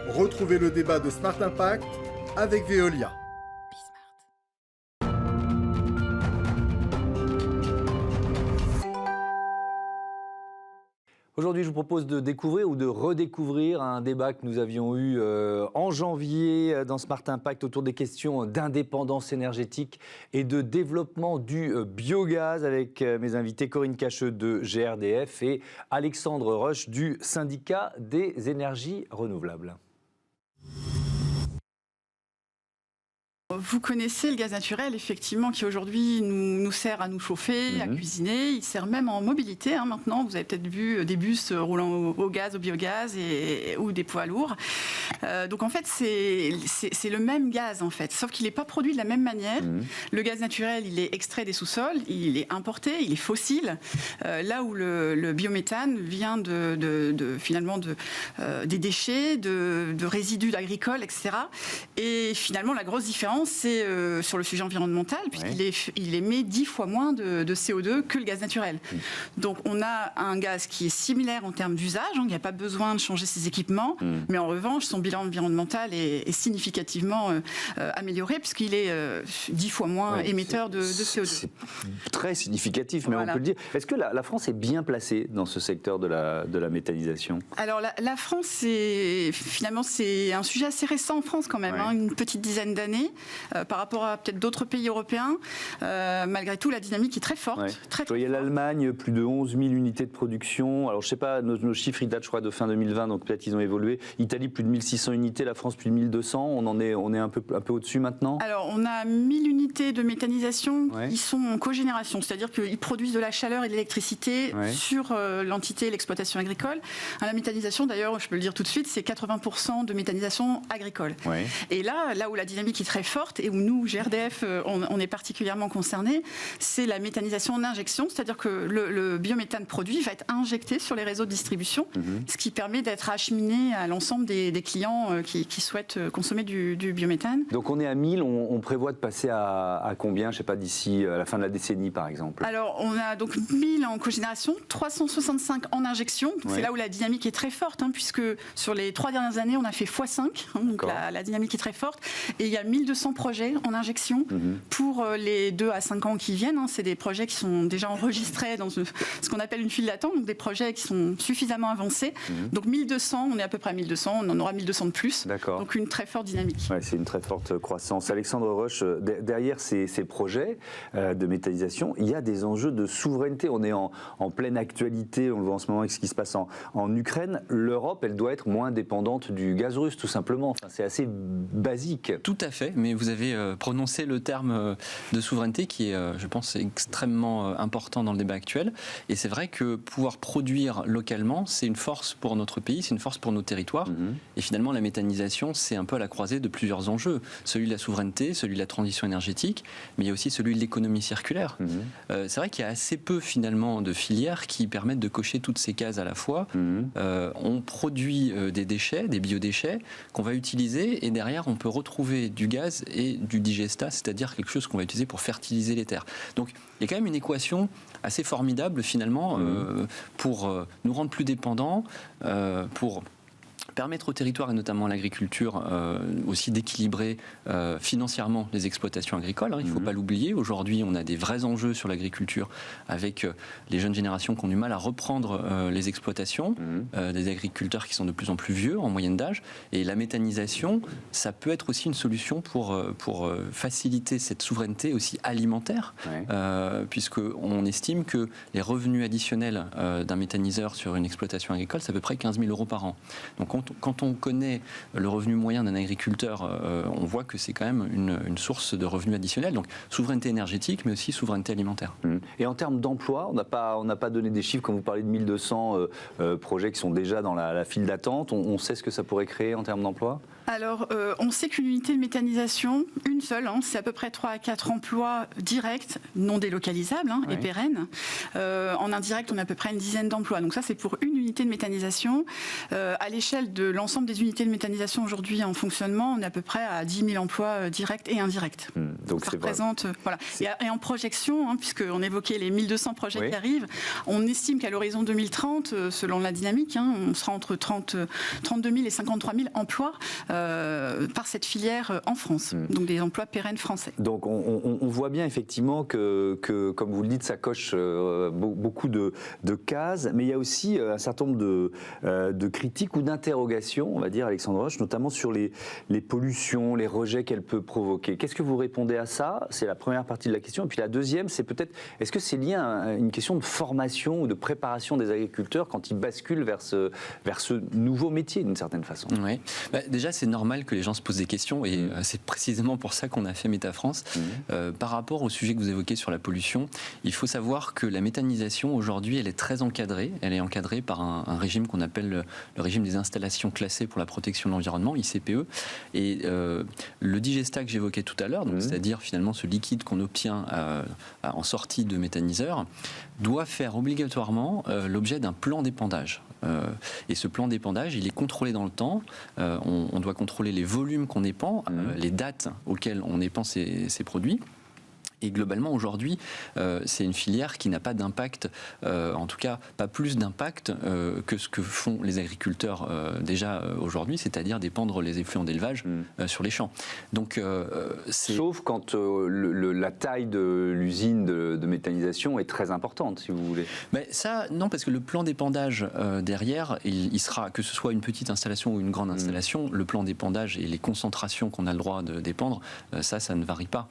Retrouvez le débat de Smart Impact avec Veolia. Aujourd'hui, je vous propose de découvrir ou de redécouvrir un débat que nous avions eu en janvier dans Smart Impact autour des questions d'indépendance énergétique et de développement du biogaz avec mes invités Corinne Cacheux de GRDF et Alexandre Roche du syndicat des énergies renouvelables. Vous connaissez le gaz naturel, effectivement, qui aujourd'hui nous sert à nous chauffer, à cuisiner. Il sert même en mobilité. Maintenant, vous avez peut-être vu des bus roulant au gaz, au biogaz ou des poids lourds. Donc, en fait, c'est le même gaz, en fait, sauf qu'il n'est pas produit de la même manière. Le gaz naturel, il est extrait des sous-sols, il est importé, il est fossile. Là où le biométhane vient finalement des déchets, de résidus agricoles, etc. Et finalement, la grosse différence, c'est sur le sujet environnemental, puisqu'il émet 10 fois moins de CO2 que le gaz naturel. Donc on a un gaz qui est similaire en termes d'usage, il n'y a pas besoin de changer ses équipements, mais en revanche, son bilan environnemental est significativement amélioré, puisqu'il est 10 fois moins émetteur de CO2. C'est très significatif, mais on peut le dire. Est-ce que la France est bien placée dans ce secteur de la méthanisation ? Alors la France, c'est un sujet assez récent en France quand même, une petite dizaine d'années. Par rapport à peut-être d'autres pays européens, malgré tout, la dynamique est très forte. Il y a l'Allemagne, plus de 11 000 unités de production. Alors, je ne sais pas, nos chiffres, ils datent, je crois, de fin 2020, donc peut-être ils ont évolué. Italie, plus de 1600 unités, la France, plus de 1200. On est un peu au-dessus maintenant. Alors, on a 1000 unités de méthanisation qui sont en cogénération, c'est-à-dire qu'ils produisent de la chaleur et de l'électricité sur l'entité, l'exploitation agricole. La méthanisation, d'ailleurs, je peux le dire tout de suite, c'est 80% de méthanisation agricole. Et là où la dynamique est très forte, et où nous, GRDF, on est particulièrement concernés, c'est la méthanisation en injection, c'est-à-dire que le biométhane produit va être injecté sur les réseaux de distribution, ce qui permet d'être acheminé à l'ensemble des clients qui souhaitent consommer du biométhane. Donc on est à 1000, on prévoit de passer à combien, je ne sais pas, d'ici à la fin de la décennie par exemple? Alors on a donc 1000 en cogénération, 365 en injection, c'est là où la dynamique est très forte, puisque sur les 3 dernières années, on a fait x5, donc la dynamique est très forte, et il y a 1200 projets en injection pour les 2 à 5 ans qui viennent. C'est des projets qui sont déjà enregistrés dans ce qu'on appelle une file d'attente, donc des projets qui sont suffisamment avancés. Donc 1200, on est à peu près à 1200, on en aura 1200 de plus. Donc une très forte dynamique. C'est une très forte croissance. Alexandre Roche, derrière ces projets de méthanisation, il y a des enjeux de souveraineté. On est en pleine actualité, on le voit en ce moment avec ce qui se passe en Ukraine. L'Europe, elle doit être moins dépendante du gaz russe, tout simplement. C'est assez basique. Tout à fait, mais vous avez prononcé le terme de souveraineté qui est, je pense, extrêmement important dans le débat actuel. Et c'est vrai que pouvoir produire localement, c'est une force pour notre pays, c'est une force pour nos territoires. Et finalement, la méthanisation, c'est un peu à la croisée de plusieurs enjeux. Celui de la souveraineté, celui de la transition énergétique, mais il y a aussi celui de l'économie circulaire. C'est vrai qu'il y a assez peu, finalement, de filières qui permettent de cocher toutes ces cases à la fois. On produit des déchets, des biodéchets, qu'on va utiliser, et derrière, on peut retrouver du gaz et du digestat, c'est-à-dire quelque chose qu'on va utiliser pour fertiliser les terres. Donc il y a quand même une équation assez formidable finalement pour nous rendre plus dépendants, pour permettre au territoire et notamment à l'agriculture aussi d'équilibrer financièrement les exploitations agricoles. Il ne faut pas l'oublier. Aujourd'hui, on a des vrais enjeux sur l'agriculture avec les jeunes générations qui ont du mal à reprendre les exploitations, des agriculteurs qui sont de plus en plus vieux en moyenne d'âge. Et la méthanisation, ça peut être aussi une solution pour faciliter cette souveraineté aussi alimentaire, puisqu'on estime que les revenus additionnels d'un méthaniseur sur une exploitation agricole, c'est à peu près 15 000 € par an. Donc quand on connaît le revenu moyen d'un agriculteur, on voit que c'est quand même une source de revenus additionnels. Donc souveraineté énergétique, mais aussi souveraineté alimentaire. Et en termes d'emploi, on n'a pas donné des chiffres quand vous parlez de 1200 projets qui sont déjà dans la file d'attente. On sait ce que ça pourrait créer en termes d'emploi ? Alors, on sait qu'une unité de méthanisation, une seule, c'est à peu près 3 à 4 emplois directs, non délocalisables et pérennes. En indirect, on a à peu près une dizaine d'emplois. Donc ça, c'est pour une unités de méthanisation. À l'échelle de l'ensemble des unités de méthanisation aujourd'hui en fonctionnement, on est à peu près à 10 000 emplois directs et indirects. Donc ça représente, voilà. Et en projection, puisqu'on évoquait les 1200 projets qui arrivent, on estime qu'à l'horizon 2030, selon la dynamique, on sera entre 32 000 et 53 000 emplois par cette filière en France. Donc des emplois pérennes français. Donc on voit bien effectivement que, comme vous le dites, ça coche beaucoup de cases, mais il y a aussi un certain nombre de critiques ou d'interrogations, on va dire, Alexandre Roche, notamment sur les pollutions, les rejets qu'elle peut provoquer. Qu'est-ce que vous répondez à ça? C'est la première partie de la question. Et puis la deuxième, c'est peut-être, est-ce que c'est lié à une question de formation ou de préparation des agriculteurs quand ils basculent vers ce nouveau métier, d'une certaine façon? Oui. Déjà, c'est normal que les gens se posent des questions, et c'est précisément pour ça qu'on a fait MétaFrance. Par rapport au sujet que vous évoquez sur la pollution, il faut savoir que la méthanisation, aujourd'hui, elle est très encadrée. Elle est encadrée par un régime qu'on appelle le régime des installations classées pour la protection de l'environnement, ICPE. Et le digestat que j'évoquais tout à l'heure, c'est-à-dire finalement ce liquide qu'on obtient en sortie de méthaniseur, doit faire obligatoirement l'objet d'un plan d'épandage. Et ce plan d'épandage, il est contrôlé dans le temps. On doit contrôler les volumes qu'on épand, les dates auxquelles on épand ces produits. Et globalement, aujourd'hui, c'est une filière qui n'a pas d'impact, en tout cas pas plus d'impact que ce que font les agriculteurs déjà aujourd'hui, c'est-à-dire d'épandre les effluents d'élevage sur les champs. Donc, sauf quand la taille de l'usine de méthanisation est très importante, si vous voulez. Mais ça, non, parce que le plan d'épandage derrière, il sera, que ce soit une petite installation ou une grande installation, le plan d'épandage et les concentrations qu'on a le droit d'épandre, ça ne varie pas.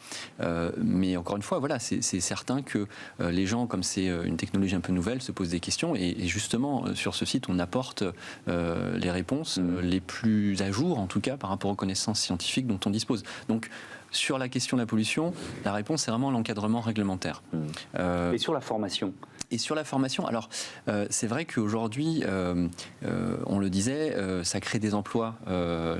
Mais encore une fois, voilà, c'est certain que les gens, comme c'est une technologie un peu nouvelle, se posent des questions, et justement sur ce site on apporte les réponses les plus à jour, en tout cas par rapport aux connaissances scientifiques dont on dispose. Donc sur la question de la pollution, la réponse est vraiment l'encadrement réglementaire. Et sur la formation? Et sur la formation, alors c'est vrai qu'aujourd'hui, on le disait, ça crée des emplois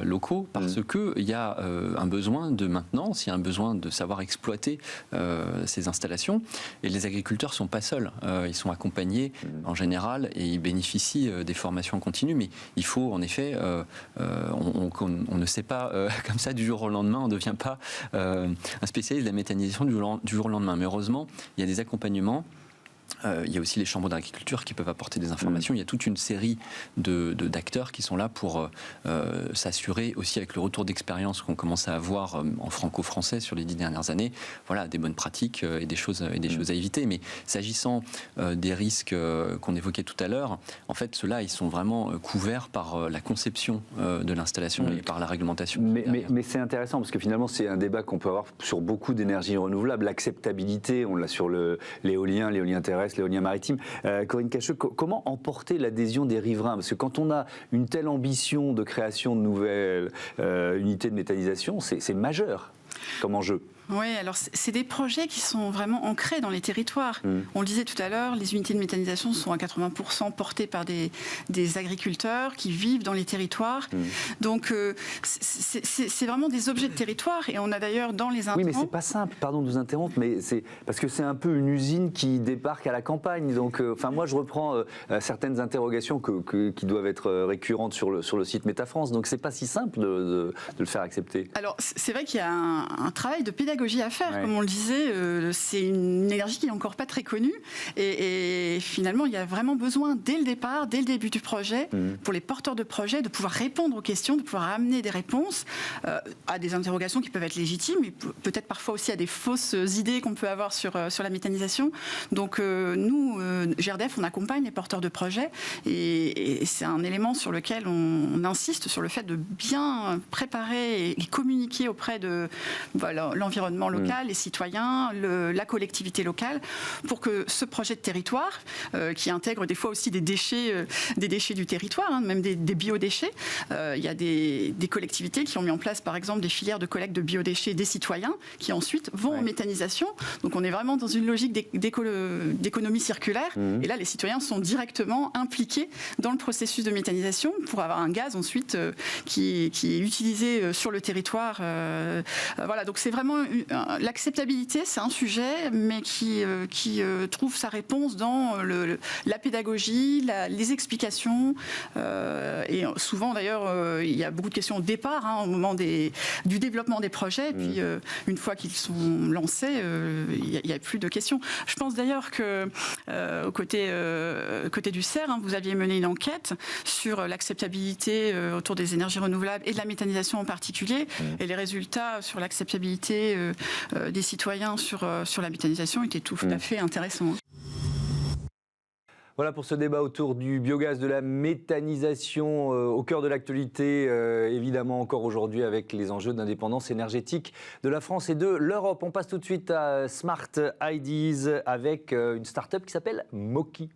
locaux parce qu'il y a un besoin de maintenance, il y a un besoin de savoir exploiter ces installations. Et les agriculteurs ne sont pas seuls, ils sont accompagnés en général et ils bénéficient des formations continues. Mais il faut en effet, on ne sait pas comme ça du jour au lendemain, on ne devient pas un spécialiste de la méthanisation du jour au lendemain. Mais heureusement, il y a des accompagnements. Il y a aussi les chambres d'agriculture qui peuvent apporter des informations. Il y a toute une série d'acteurs qui sont là pour s'assurer aussi, avec le retour d'expérience qu'on commence à avoir en franco-français sur les 10 dernières années, voilà, des bonnes pratiques et des choses à éviter. Mais s'agissant des risques qu'on évoquait tout à l'heure, en fait, ceux-là, ils sont vraiment couverts par la conception de l'installation et par la réglementation. Mais c'est intéressant parce que finalement, c'est un débat qu'on peut avoir sur beaucoup d'énergies renouvelables. L'acceptabilité, on l'a sur l'éolien terrestre, l'éolien maritime. Corinne Cacheux, comment emporter l'adhésion des riverains? Parce que quand on a une telle ambition de création de nouvelles unités de méthanisation, c'est majeur comme enjeu. Oui, alors c'est des projets qui sont vraiment ancrés dans les territoires. On le disait tout à l'heure, les unités de méthanisation sont à 80% portées par des agriculteurs qui vivent dans les territoires. Donc c'est vraiment des objets de territoire, et on a d'ailleurs dans les intrants... Oui, mais c'est pas simple, pardon de vous interrompre, mais c'est parce que c'est un peu une usine qui débarque à la campagne. Donc, moi je reprends certaines interrogations qui doivent être récurrentes sur le site MétaFrance. Donc c'est pas si simple de le faire accepter. Alors c'est vrai qu'il y a un travail de pédagogie à faire, comme on le disait, c'est une énergie qui n'est encore pas très connue, et finalement il y a vraiment besoin dès le départ, dès le début du projet, pour les porteurs de projets, de pouvoir répondre aux questions, de pouvoir amener des réponses à des interrogations qui peuvent être légitimes, mais peut-être parfois aussi à des fausses idées qu'on peut avoir sur la méthanisation. Donc nous, GRDF, on accompagne les porteurs de projets, et c'est un élément sur lequel on insiste sur le fait de bien préparer et communiquer auprès de l'environnement local, les citoyens, la collectivité locale, pour que ce projet de territoire, qui intègre des fois aussi des déchets du territoire, même des biodéchets, il y a des collectivités qui ont mis en place par exemple des filières de collecte de biodéchets des citoyens qui ensuite vont en méthanisation. Donc on est vraiment dans une logique d'économie circulaire, et là les citoyens sont directement impliqués dans le processus de méthanisation pour avoir un gaz ensuite qui est utilisé sur le territoire. Voilà, donc c'est vraiment l'acceptabilité, c'est un sujet, mais qui trouve sa réponse dans la pédagogie, les explications. Et souvent, d'ailleurs, il y a beaucoup de questions au départ, au moment du développement des projets. Et puis, une fois qu'ils sont lancés, il n'y a plus de questions. Je pense d'ailleurs que côté du CER, vous aviez mené une enquête sur l'acceptabilité autour des énergies renouvelables et de la méthanisation en particulier. Et les résultats sur l'acceptabilité des citoyens sur la méthanisation étaient tout à fait intéressants. Voilà pour ce débat autour du biogaz, de la méthanisation au cœur de l'actualité, évidemment encore aujourd'hui avec les enjeux d'indépendance énergétique de la France et de l'Europe. On passe tout de suite à Smart Ideas avec une start-up qui s'appelle Moki.